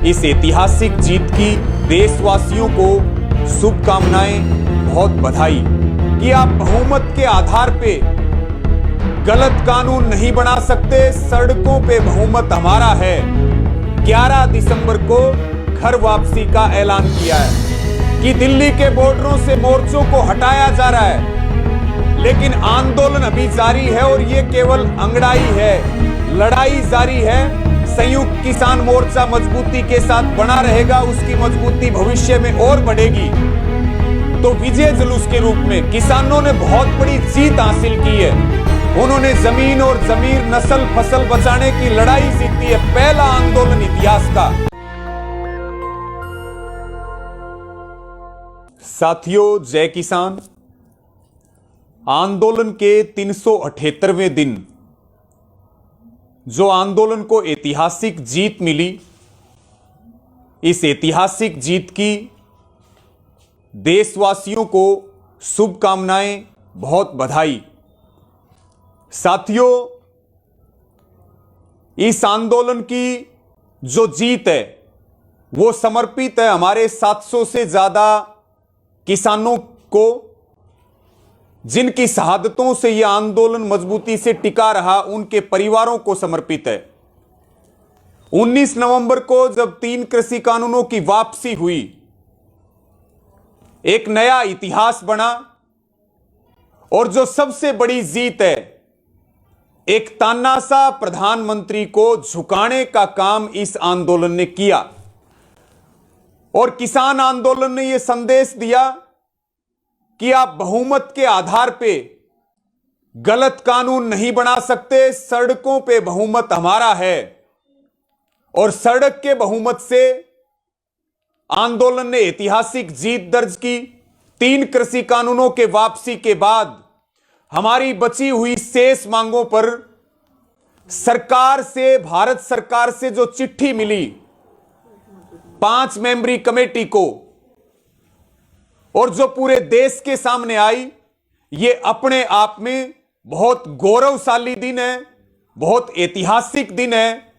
इस ऐतिहासिक जीत की देशवासियों को शुभकामनाएं, बहुत बधाई कि आप बहुमत के आधार पे गलत कानून नहीं बना सकते। सड़कों पे बहुमत हमारा है। 11 दिसंबर को घर वापसी का ऐलान किया है कि दिल्ली के बॉर्डरों से मोर्चों को हटाया जा रहा है, लेकिन आंदोलन अभी जारी है और ये केवल अंगड़ाई है। लड़ाई जारी है। संयुक्त किसान मोर्चा मजबूती के साथ बना रहेगा, उसकी मजबूती भविष्य में और बढ़ेगी। तो विजय जुलूस के रूप में किसानों ने बहुत बड़ी जीत हासिल की है। उन्होंने जमीन और जमीर, नस्ल फसल बचाने की लड़ाई जीती है। पहला आंदोलन इतिहास का। साथियों, जय किसान। आंदोलन के 378वें दिन जो आंदोलन को ऐतिहासिक जीत मिली, इस ऐतिहासिक जीत की देशवासियों को शुभकामनाएं, बहुत बधाई। साथियों, इस आंदोलन की जो जीत है वो समर्पित है हमारे 700 से ज्यादा किसानों को, जिनकी शहादतों से यह आंदोलन मजबूती से टिका रहा, उनके परिवारों को समर्पित है। 19 नवंबर को जब 3 कृषि कानूनों की वापसी हुई, एक नया इतिहास बना। और जो सबसे बड़ी जीत है, एक तानाशाह प्रधानमंत्री को झुकाने का काम इस आंदोलन ने किया। और किसान आंदोलन ने यह संदेश दिया कि आप बहुमत के आधार पे गलत कानून नहीं बना सकते। सड़कों पे बहुमत हमारा है। और सड़क के बहुमत से आंदोलन ने ऐतिहासिक जीत दर्ज की। 3 कृषि कानूनों के वापसी के बाद हमारी बची हुई शेष मांगों पर सरकार से, भारत सरकार से जो चिट्ठी मिली 5 मेंबरी कमेटी को, और जो पूरे देश के सामने आई, ये अपने आप में बहुत गौरवशाली दिन है, बहुत ऐतिहासिक दिन है।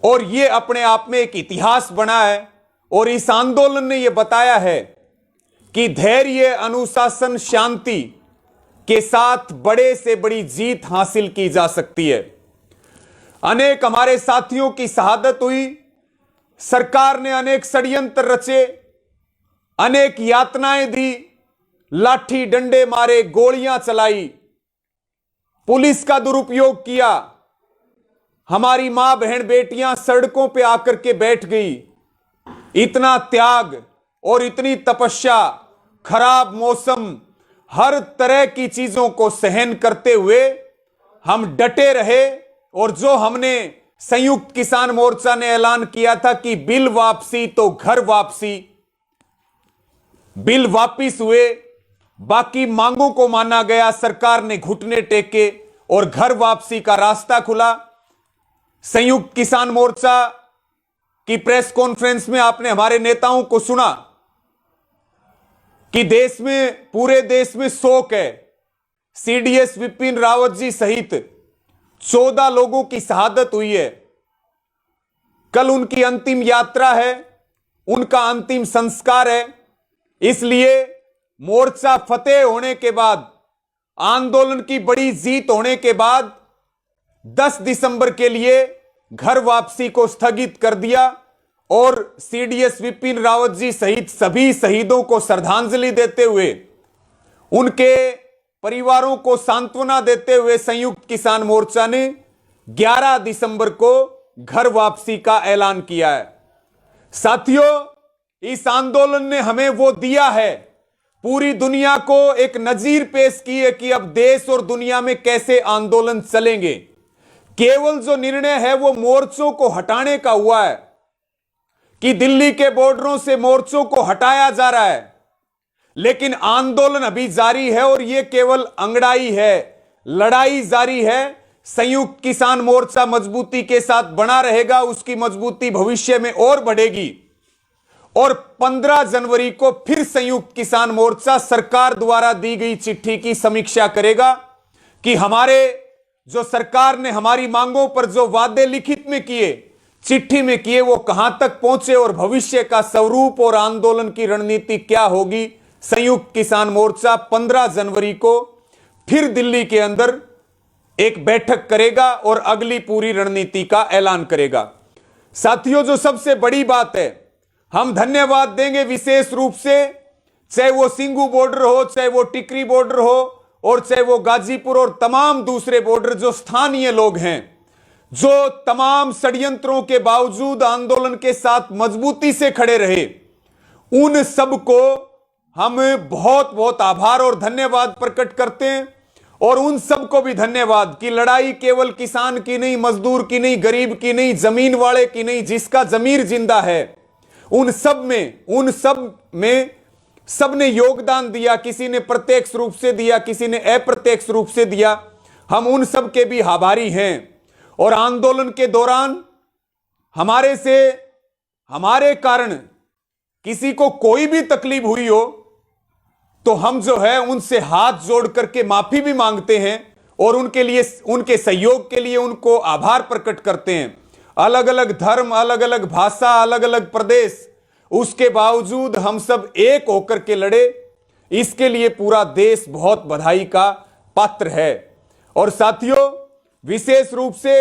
और ये अपने आप में एक इतिहास बना है। और इस आंदोलन ने यह बताया है कि धैर्य, अनुशासन, शांति के साथ बड़े से बड़ी जीत हासिल की जा सकती है। अनेक हमारे साथियों की शहादत हुई। सरकार ने अनेक षड्यंत्र रचे, अनेक यातनाएं दी, लाठी डंडे मारे, गोलियां चलाई, पुलिस का दुरुपयोग किया। हमारी मां बहन बेटियां सड़कों पे आकर के बैठ गई। इतना त्याग और इतनी तपस्या, खराब मौसम, हर तरह की चीजों को सहन करते हुए हम डटे रहे। और जो हमने संयुक्त किसान मोर्चा ने ऐलान किया था कि बिल वापसी तो घर वापसी, बिल वापिस हुए, बाकी मांगों को माना गया। सरकार ने घुटने टेके और घर वापसी का रास्ता खुला। संयुक्त किसान मोर्चा की प्रेस कॉन्फ्रेंस में आपने हमारे नेताओं को सुना कि देश में, पूरे देश में शोक है। सीडीएस विपिन रावत जी सहित 14 लोगों की शहादत हुई है। कल उनकी अंतिम यात्रा है, उनका अंतिम संस्कार है। इसलिए मोर्चा फतेह होने के बाद, आंदोलन की बड़ी जीत होने के बाद 10 दिसंबर के लिए घर वापसी को स्थगित कर दिया। और सीडीएस विपिन रावत जी सहित सभी शहीदों को श्रद्धांजलि देते हुए, उनके परिवारों को सांत्वना देते हुए संयुक्त किसान मोर्चा ने 11 दिसंबर को घर वापसी का ऐलान किया है। साथियों, इस आंदोलन ने हमें वो दिया है, पूरी दुनिया को एक नजीर पेश की है कि अब देश और दुनिया में कैसे आंदोलन चलेंगे। केवल जो निर्णय है वो मोर्चों को हटाने का हुआ है कि दिल्ली के बॉर्डरों से मोर्चों को हटाया जा रहा है, लेकिन आंदोलन अभी जारी है और यह केवल अंगड़ाई है। लड़ाई जारी है। संयुक्त किसान मोर्चा मजबूती के साथ बना रहेगा, उसकी मजबूती भविष्य में और बढ़ेगी। और 15 जनवरी को फिर संयुक्त किसान मोर्चा सरकार द्वारा दी गई चिट्ठी की समीक्षा करेगा कि हमारे जो सरकार ने हमारी मांगों पर जो वादे लिखित में किए, चिट्ठी में किए वो कहां तक पहुंचे और भविष्य का स्वरूप और आंदोलन की रणनीति क्या होगी। संयुक्त किसान मोर्चा 15 जनवरी को फिर दिल्ली के अंदर एक बैठक करेगा और अगली पूरी रणनीति का ऐलान करेगा। साथियों, जो सबसे बड़ी बात है, हम धन्यवाद देंगे विशेष रूप से, चाहे वो सिंगू बॉर्डर हो, चाहे वो टिकरी बॉर्डर हो और चाहे वो गाजीपुर और तमाम दूसरे बॉर्डर, जो स्थानीय लोग हैं, जो तमाम षड्यंत्रों के बावजूद आंदोलन के साथ मजबूती से खड़े रहे, उन सबको हम बहुत बहुत आभार और धन्यवाद प्रकट करते हैं। और उन सबको भी धन्यवाद कि लड़ाई केवल किसान की नहीं, मजदूर की नहीं, गरीब की नहीं, जमीन वाले की नहीं, जिसका जमीर जिंदा है, उन सब में सबने योगदान दिया। किसी ने प्रत्यक्ष रूप से दिया, किसी ने अप्रत्यक्ष रूप से दिया। हम उन सब के भी आभारी हैं। और आंदोलन के दौरान हमारे कारण किसी को कोई भी तकलीफ हुई हो तो हम जो है उनसे हाथ जोड़ करके माफी भी मांगते हैं और उनके सहयोग के लिए उनको आभार प्रकट करते हैं। अलग अलग धर्म, अलग अलग भाषा, अलग अलग प्रदेश, उसके बावजूद हम सब एक होकर के लड़े। इसके लिए पूरा देश बहुत बधाई का पात्र है। और साथियों, विशेष रूप से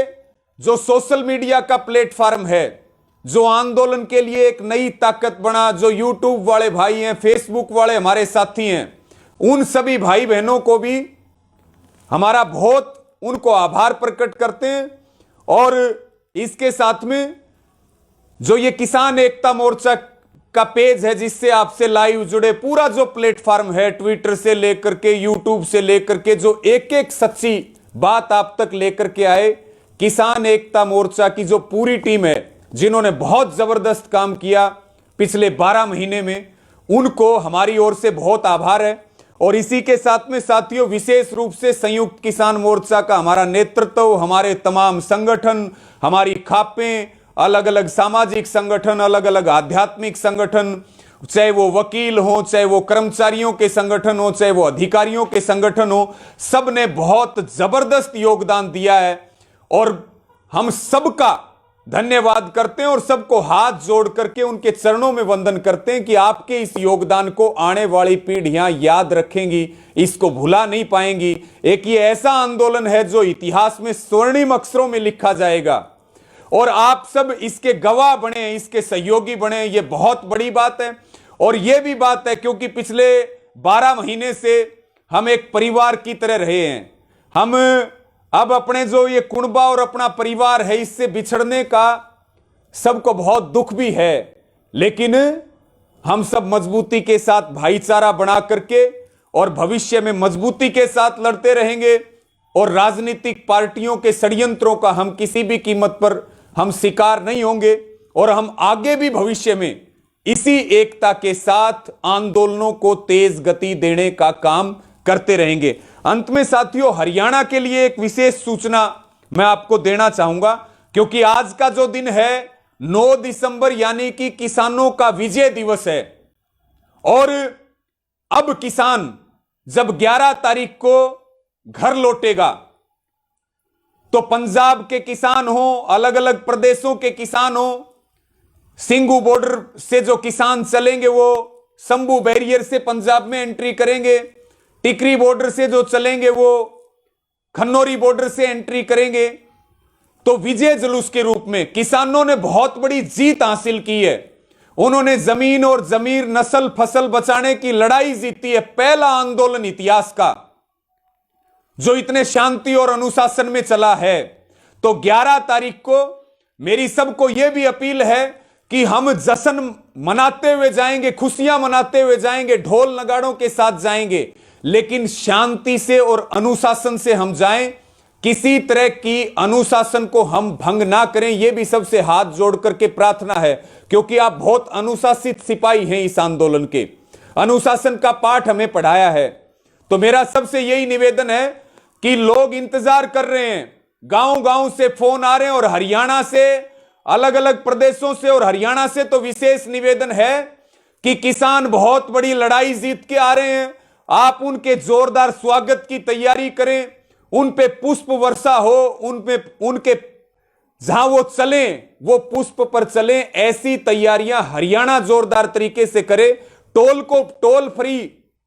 जो सोशल मीडिया का प्लेटफॉर्म है, जो आंदोलन के लिए एक नई ताकत बना, जो यूट्यूब वाले भाई हैं, फेसबुक वाले हमारे साथी हैं, उन सभी भाई बहनों को भी हमारा बहुत उनको आभार प्रकट करते हैं। और इसके साथ में जो ये किसान एकता मोर्चा का पेज है, जिससे आपसे लाइव जुड़े, पूरा जो प्लेटफॉर्म है, ट्विटर से लेकर के, यूट्यूब से लेकर के, जो एक एक सच्ची बात आप तक लेकर के आए, किसान एकता मोर्चा की जो पूरी टीम है, जिन्होंने बहुत जबरदस्त काम किया पिछले 12 महीने में, उनको हमारी ओर से बहुत आभार है। और इसी के साथ में साथियों, विशेष रूप से संयुक्त किसान मोर्चा का हमारा नेतृत्व, हमारे तमाम संगठन, हमारी खापें, अलग अलग सामाजिक संगठन, अलग अलग आध्यात्मिक संगठन, चाहे वो वकील हो, चाहे वो कर्मचारियों के संगठन हो, चाहे वो अधिकारियों के संगठन हो, सब ने बहुत जबरदस्त योगदान दिया है। और हम सबका धन्यवाद करते हैं और सबको हाथ जोड़ करके उनके चरणों में वंदन करते हैं कि आपके इस योगदान को आने वाली पीढ़ियां याद रखेंगी, इसको भुला नहीं पाएंगी। एक ये ऐसा आंदोलन है जो इतिहास में स्वर्णिम अक्षरों में लिखा जाएगा और आप सब इसके गवाह बने, इसके सहयोगी बने। ये बहुत बड़ी बात है। और ये भी बात है क्योंकि पिछले 12 महीने से हम एक परिवार की तरह रहे हैं। हम अब अपने जो ये कुनबा और अपना परिवार है, इससे बिछड़ने का सबको बहुत दुख भी है, लेकिन हम सब मजबूती के साथ भाईचारा बना करके और भविष्य में मजबूती के साथ लड़ते रहेंगे। और राजनीतिक पार्टियों के षड्यंत्रों का हम किसी भी कीमत पर हम शिकार नहीं होंगे और हम आगे भी भविष्य में इसी एकता के साथ आंदोलनों को तेज गति देने का काम करते रहेंगे। अंत में साथियों, हरियाणा के लिए एक विशेष सूचना मैं आपको देना चाहूंगा, क्योंकि आज का जो दिन है 9 दिसंबर यानी कि किसानों का विजय दिवस है। और अब किसान जब 11 तारीख को घर लौटेगा तो पंजाब के किसान हो, अलग अलग प्रदेशों के किसान हो, सिंगू बॉर्डर से जो किसान चलेंगे वो शंभू बैरियर से पंजाब में एंट्री करेंगे, टिकरी बॉर्डर से जो चलेंगे वो खन्नौरी बॉर्डर से एंट्री करेंगे। तो विजय जुलूस के रूप में किसानों ने बहुत बड़ी जीत हासिल की है। उन्होंने जमीन और जमीर, नस्ल फसल बचाने की लड़ाई जीती है। पहला आंदोलन इतिहास का जो इतने शांति और अनुशासन में चला है। तो 11 तारीख को मेरी सबको यह भी अपील है कि हम जश्न मनाते हुए जाएंगे, खुशियां मनाते हुए जाएंगे, ढोल नगाड़ों के साथ जाएंगे, लेकिन शांति से और अनुशासन से हम जाएं। किसी तरह की अनुशासन को हम भंग ना करें, यह भी सबसे हाथ जोड़ करके प्रार्थना है, क्योंकि आप बहुत अनुशासित सिपाही हैं। इस आंदोलन के अनुशासन का पाठ हमें पढ़ाया है। तो मेरा सबसे यही निवेदन है कि लोग इंतजार कर रहे हैं, गांव-गांव से फोन आ रहे हैं और हरियाणा से, अलग अलग प्रदेशों से और हरियाणा से तो विशेष निवेदन है कि किसान बहुत बड़ी लड़ाई जीत के आ रहे हैं। आप उनके जोरदार स्वागत की तैयारी करें, उन पे पुष्प वर्षा हो, उनके जहां वो चले वो पुष्प पर चले, ऐसी तैयारियां हरियाणा जोरदार तरीके से करे। टोल फ्री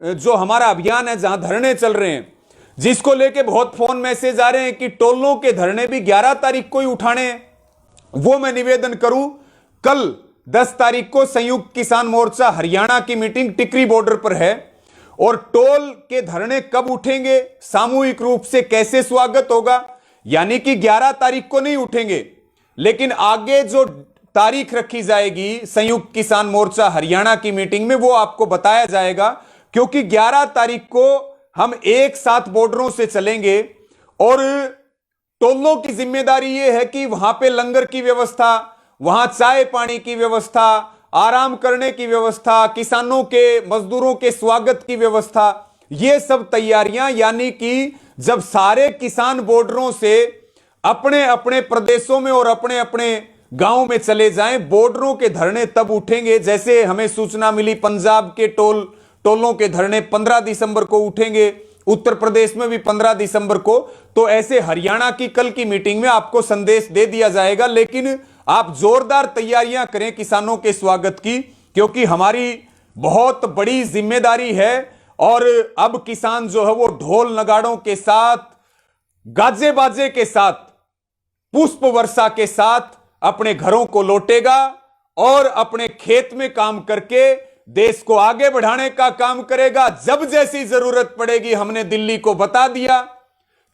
जो हमारा अभियान है, जहां धरने चल रहे हैं, जिसको लेके बहुत फोन मैसेज आ रहे हैं कि टोलों के धरने भी 11 तारीख को ही उठाने हैं, वो मैं निवेदन करूं, कल 10 तारीख को संयुक्त किसान मोर्चा हरियाणा की मीटिंग टिकरी बॉर्डर पर है, और टोल के धरने कब उठेंगे, सामूहिक रूप से कैसे स्वागत होगा, यानी कि 11 तारीख को नहीं उठेंगे, लेकिन आगे जो तारीख रखी जाएगी संयुक्त किसान मोर्चा हरियाणा की मीटिंग में, वो आपको बताया जाएगा। क्योंकि 11 तारीख को हम एक साथ बॉर्डरों से चलेंगे, और टोलों की जिम्मेदारी यह है कि वहां पे लंगर की व्यवस्था, वहां चाय पानी की व्यवस्था, आराम करने की व्यवस्था, किसानों के मजदूरों के स्वागत की व्यवस्था, ये सब तैयारियां, यानी कि जब सारे किसान बॉर्डरों से अपने अपने प्रदेशों में और अपने अपने गांव में चले जाएं, बॉर्डरों के धरने तब उठेंगे। जैसे हमें सूचना मिली पंजाब के टोलों के धरने 15 दिसंबर को उठेंगे, उत्तर प्रदेश में भी 15 दिसंबर को, तो ऐसे हरियाणा की कल की मीटिंग में आपको संदेश दे दिया जाएगा। लेकिन आप जोरदार तैयारियां करें किसानों के स्वागत की, क्योंकि हमारी बहुत बड़ी जिम्मेदारी है। और अब किसान जो है वो ढोल नगाड़ों के साथ, गाजे बाजे के साथ, पुष्प वर्षा के साथ अपने घरों को लौटेगा और अपने खेत में काम करके देश को आगे बढ़ाने का काम करेगा। जब जैसी जरूरत पड़ेगी, हमने दिल्ली को बता दिया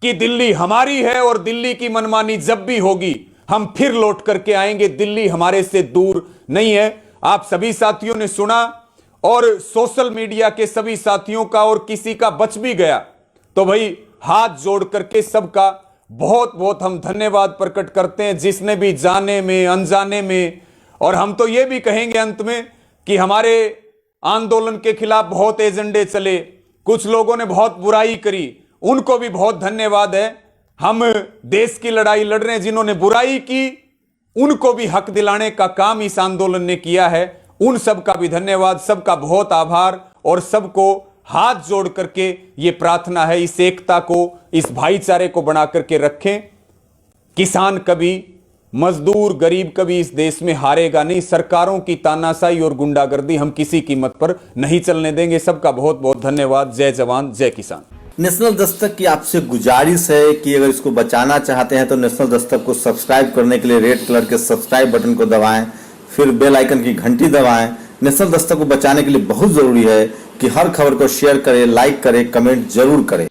कि दिल्ली हमारी है, और दिल्ली की मनमानी जब भी होगी हम फिर लौट करके आएंगे। दिल्ली हमारे से दूर नहीं है। आप सभी साथियों ने सुना, और सोशल मीडिया के सभी साथियों का, और किसी का बच भी गया तो भाई हाथ जोड़ करके सबका बहुत बहुत हम धन्यवाद प्रकट करते हैं, जिसने भी जाने में अनजाने में। और हम तो ये भी कहेंगे अंत में कि हमारे आंदोलन के खिलाफ बहुत एजेंडे चले, कुछ लोगों ने बहुत बुराई करी, उनको भी बहुत धन्यवाद है। हम देश की लड़ाई लड़ रहे हैं, जिन्होंने बुराई की उनको भी हक दिलाने का काम इस आंदोलन ने किया है। उन सबका भी धन्यवाद, सबका बहुत आभार, और सबको हाथ जोड़ करके ये प्रार्थना है, इस एकता को, इस भाईचारे को बना करके रखें। किसान कभी, मजदूर गरीब कभी इस देश में हारेगा नहीं। सरकारों की तानाशाही और गुंडागर्दी हम किसी कीमत पर नहीं चलने देंगे। सबका बहुत बहुत धन्यवाद। जय जवान जय किसान। नेशनल दस्तक की आपसे गुजारिश है कि अगर इसको बचाना चाहते हैं तो नेशनल दस्तक को सब्सक्राइब करने के लिए रेड कलर के सब्सक्राइब बटन को दबाएं, फिर बेल आइकन की घंटी दबाएं। नेशनल दस्तक को बचाने के लिए बहुत जरूरी है कि हर खबर को शेयर करें, लाइक करें, कमेंट जरूर करें।